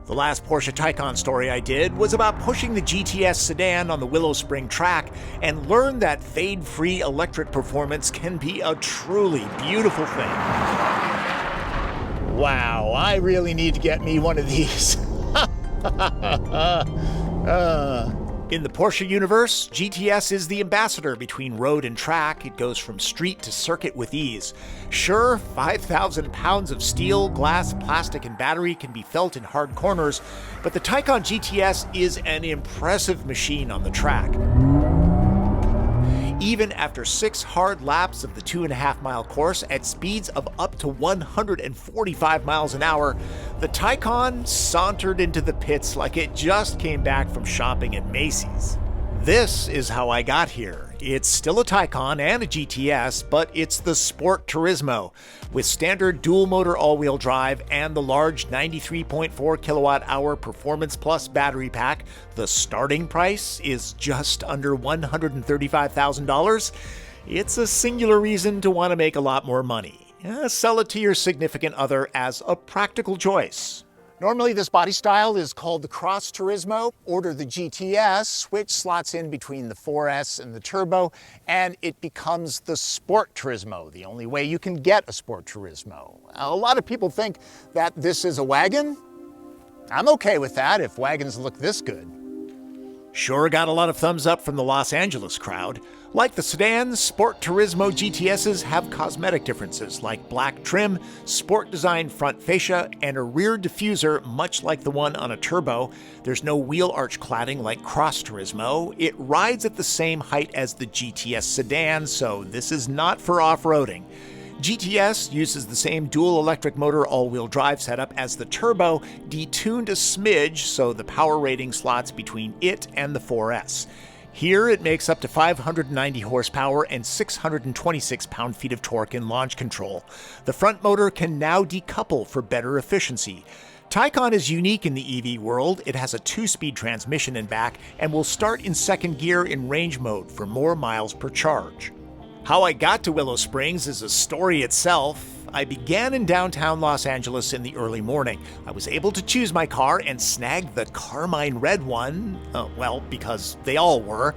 The last Porsche Taycan story I did was about pushing the GTS sedan on the Willow Spring track and learned that fade-free electric performance can be a truly beautiful thing. Wow, I really need to get me one of these. In the Porsche universe, GTS is the ambassador between road and track. It goes from street to circuit with ease. Sure, 5,000 pounds of steel, glass, plastic, and battery can be felt in hard corners, but the Taycan GTS is an impressive machine on the track. Even after 6 hard laps of the 2.5-mile course at speeds of up to 145 miles an hour, the Taycan sauntered into the pits like it just came back from shopping at Macy's. This is how I got here. It's still a Taycan and a GTS, but it's the Sport Turismo, with standard dual-motor all-wheel drive and the large 93.4 kilowatt-hour Performance Plus battery pack. The starting price is just under $135,000. It's a singular reason to want to make a lot more money. Sell it to your significant other as a practical choice. Normally this body style is called the Cross Turismo. Order the GTS, which slots in between the 4S and the Turbo, and it becomes the Sport Turismo, the only way you can get a Sport Turismo. A lot of people think that this is a wagon. I'm okay with that if wagons look this good. Sure got a lot of thumbs up from the Los Angeles crowd. Like the sedans, Sport Turismo GTSs have cosmetic differences like black trim, sport design front fascia, and a rear diffuser much like the one on a Turbo. There's no wheel arch cladding like Cross Turismo. It rides at the same height as the GTS sedan, so this is not for off-roading. GTS uses the same dual electric motor all-wheel drive setup as the Turbo, detuned a smidge so the power rating slots between it and the 4S. Here it makes up to 590 horsepower and 626 pound-feet of torque in launch control. The front motor can now decouple for better efficiency. Taycan is unique in the EV world. It has a 2-speed transmission in back and will start in second gear in range mode for more miles per charge. How I got to Willow Springs is a story itself. I began in downtown Los Angeles in the early morning. I was able to choose my car and snagged the carmine red one, because they all were.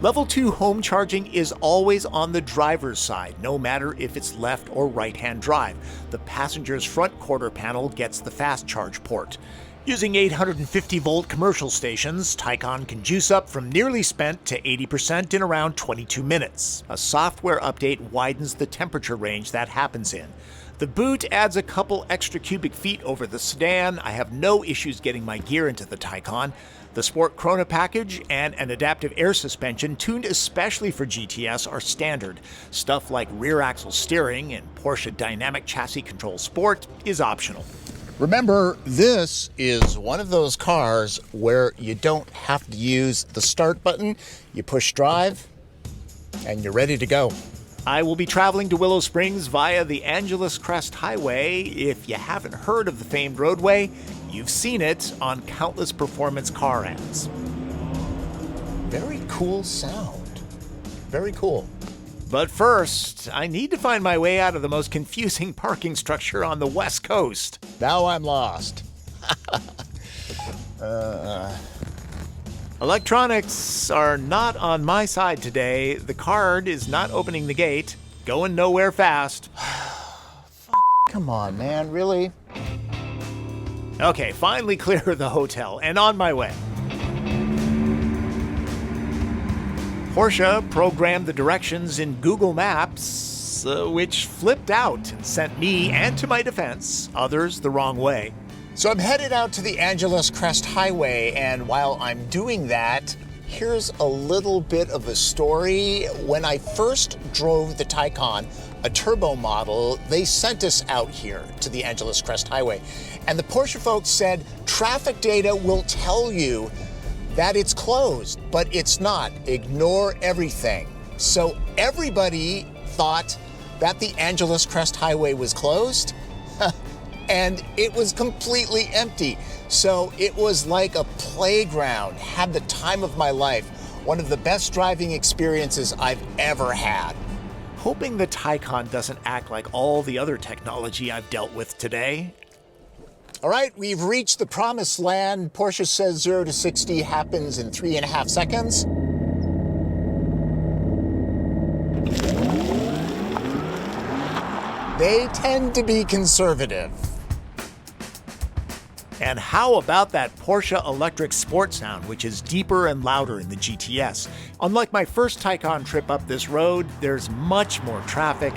Level 2 home charging is always on the driver's side, no matter if it's left or right-hand drive. The passenger's front quarter panel gets the fast charge port. Using 850-volt commercial stations, Taycan can juice up from nearly spent to 80% in around 22 minutes. A software update widens the temperature range that happens in. The boot adds a couple extra cubic feet over the sedan. I have no issues getting my gear into the Taycan. The Sport Chrono package and an adaptive air suspension tuned especially for GTS are standard. Stuff like rear axle steering and Porsche Dynamic Chassis Control Sport is optional. Remember, this is one of those cars where you don't have to use the start button. You push drive, and you're ready to go. I will be traveling to Willow Springs via the Angeles Crest Highway. If you haven't heard of the famed roadway, you've seen it on countless performance car ads. Very cool sound. Very cool. But first, I need to find my way out of the most confusing parking structure on the West Coast. Now I'm lost. Electronics are not on my side today. The card is not opening the gate. Going nowhere fast. Come on, man, really? Okay, finally clear of the hotel and on my way. Porsche programmed the directions in Google Maps, which flipped out and sent me, and to my defense, others the wrong way. So I'm headed out to the Angeles Crest Highway, and while I'm doing that, here's a little bit of a story. When I first drove the Taycan, a turbo model, they sent us out here to the Angeles Crest Highway. And the Porsche folks said, traffic data will tell you that it's closed, but it's not. Ignore everything. So everybody thought that the Angeles Crest Highway was closed, and it was completely empty. So it was like a playground. Had the time of my life. One of the best driving experiences I've ever had. Hoping the Taycan doesn't act like all the other technology I've dealt with today. All right, we've reached the promised land. Porsche says 0 to 60 happens in 3.5 seconds. They tend to be conservative. And how about that Porsche electric sport sound, which is deeper and louder in the GTS? Unlike my first Taycan trip up this road, there's much more traffic,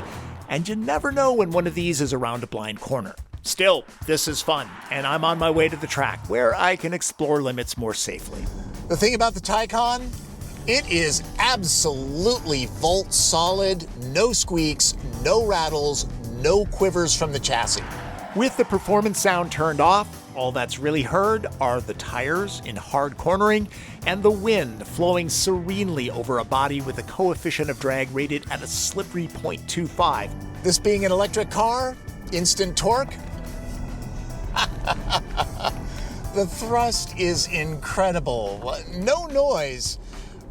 and you never know when one of these is around a blind corner. Still, this is fun, and I'm on my way to the track, where I can explore limits more safely. The thing about the Taycan, it is absolutely Volk solid, no squeaks, no rattles, no quivers from the chassis. With the performance sound turned off, all that's really heard are the tires in hard cornering and the wind flowing serenely over a body with a coefficient of drag rated at a slippery 0.25. This being an electric car, instant torque. The thrust is incredible. No noise,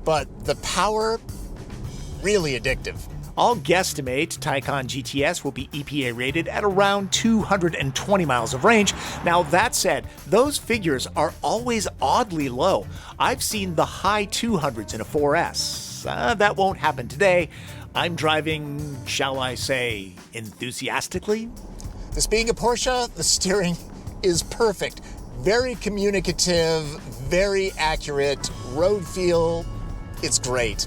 but the power, really addictive. I'll guesstimate Taycan GTS will be EPA rated at around 220 miles of range. Now that said, those figures are always oddly low. I've seen the high 200s in a 4S. That won't happen today. I'm driving, shall I say, enthusiastically? This being a Porsche, the steering is perfect. Very communicative, very accurate, road feel, it's great.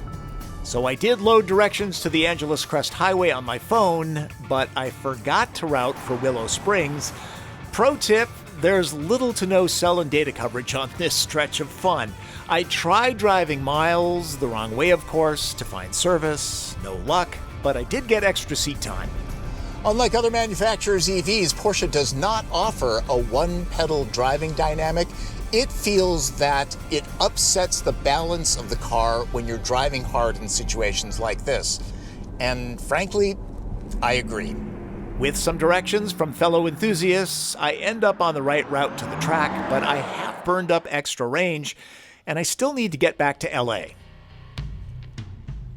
So I did load directions to the Angeles Crest Highway on my phone, but I forgot to route for Willow Springs. Pro tip, there's little to no cell and data coverage on this stretch of fun. I tried driving miles, the wrong way of course, to find service, no luck, but I did get extra seat time. Unlike other manufacturers' EVs, Porsche does not offer a one-pedal driving dynamic. It feels that it upsets the balance of the car when you're driving hard in situations like this. And frankly, I agree. With some directions from fellow enthusiasts, I end up on the right route to the track, but I have burned up extra range, and I still need to get back to LA.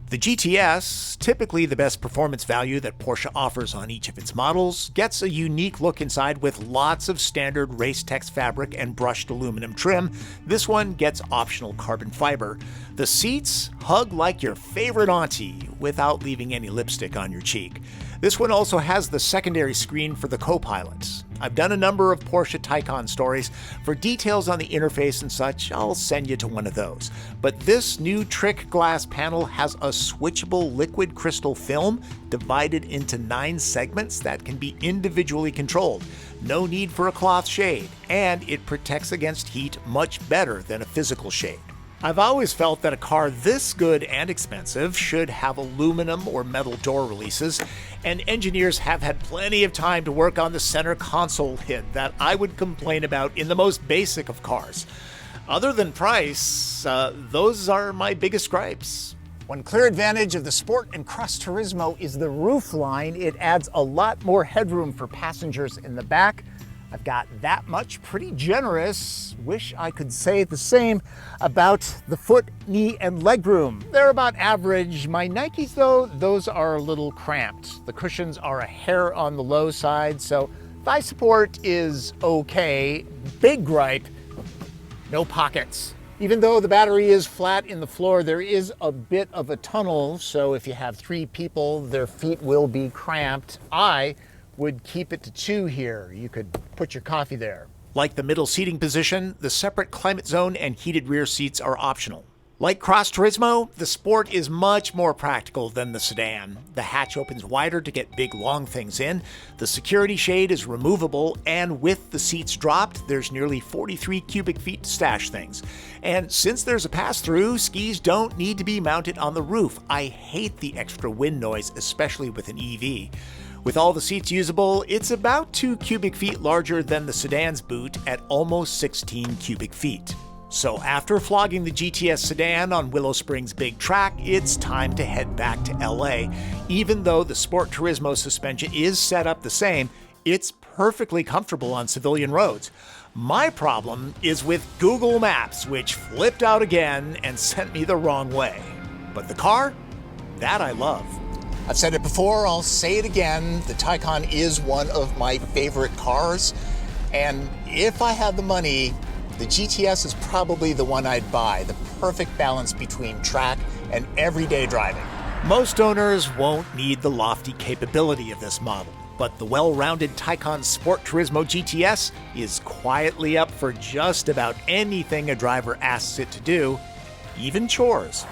The GTS, typically the best performance value that Porsche offers on each of its models, gets a unique look inside with lots of standard race text fabric and brushed aluminum trim. This one gets optional carbon fiber. The seats hug like your favorite auntie without leaving any lipstick on your cheek. This one also has the secondary screen for the co-pilot. I've done a number of Porsche Taycan stories. For details on the interface and such, I'll send you to one of those. But this new trick glass panel has a switchable liquid crystal film divided into 9 segments that can be individually controlled. No need for a cloth shade, and it protects against heat much better than a physical shade. I've always felt that a car this good and expensive should have aluminum or metal door releases, and engineers have had plenty of time to work on the center console lid that I would complain about in the most basic of cars. Other than price, those are my biggest gripes. One clear advantage of the Sport and Crest Turismo is the roof line. It adds a lot more headroom for passengers in the back. I've got that much, pretty generous. Wish I could say the same about the foot, knee, and leg room. They're about average. My Nikes though, those are a little cramped. The cushions are a hair on the low side, so thigh support is okay. Big gripe, no pockets. Even though the battery is flat in the floor, there is a bit of a tunnel, so if you have 3 people, their feet will be cramped. I would keep it to 2 here. You could put your coffee there. Like the middle seating position, the separate climate zone and heated rear seats are optional. Like Crest Turismo, the Sport is much more practical than the sedan. The hatch opens wider to get big long things in, the security shade is removable, and with the seats dropped, there's nearly 43 cubic feet to stash things. And since there's a pass-through, skis don't need to be mounted on the roof. I hate the extra wind noise, especially with an EV. With all the seats usable, it's about 2 cubic feet larger than the sedan's boot at almost 16 cubic feet. So after flogging the GTS sedan on Willow Spring's big track, it's time to head back to LA. Even though the Sport Turismo suspension is set up the same, it's perfectly comfortable on civilian roads. My problem is with Google Maps, which flipped out again and sent me the wrong way. But the car? That I love. I've said it before, I'll say it again, the Taycan is one of my favorite cars, and If I had the money, the GTS is probably the one I'd buy, the perfect balance between track and everyday driving. Most owners won't need the lofty capability of this model, but the well-rounded Taycan Sport Turismo GTS is quietly up for just about anything a driver asks it to do, even chores.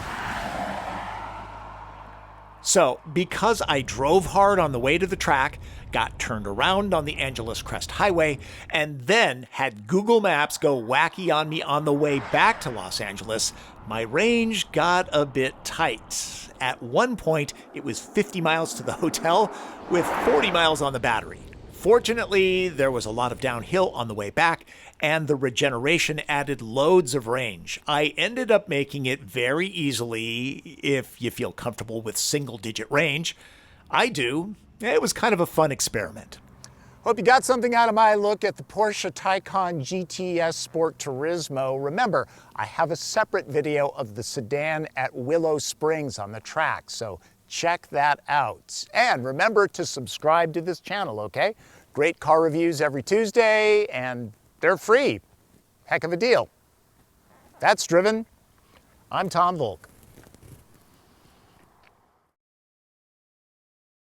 So, because I drove hard on the way to the track, got turned around on the Angeles Crest Highway, and then had Google Maps go wacky on me on the way back to Los Angeles, my range got a bit tight. At one point, it was 50 miles to the hotel with 40 miles on the battery. Fortunately, there was a lot of downhill on the way back, and the regeneration added loads of range. I ended up making it very easily if you feel comfortable with single-digit range. I do. It was kind of a fun experiment. Hope you got something out of my look at the Porsche Taycan GTS Sport Turismo. Remember, I have a separate video of the sedan at Willow Springs on the track, so check that out. And remember to subscribe to this channel, okay? Great car reviews every Tuesday, and they're free. Heck of a deal. That's Driven. I'm Tom Voelk.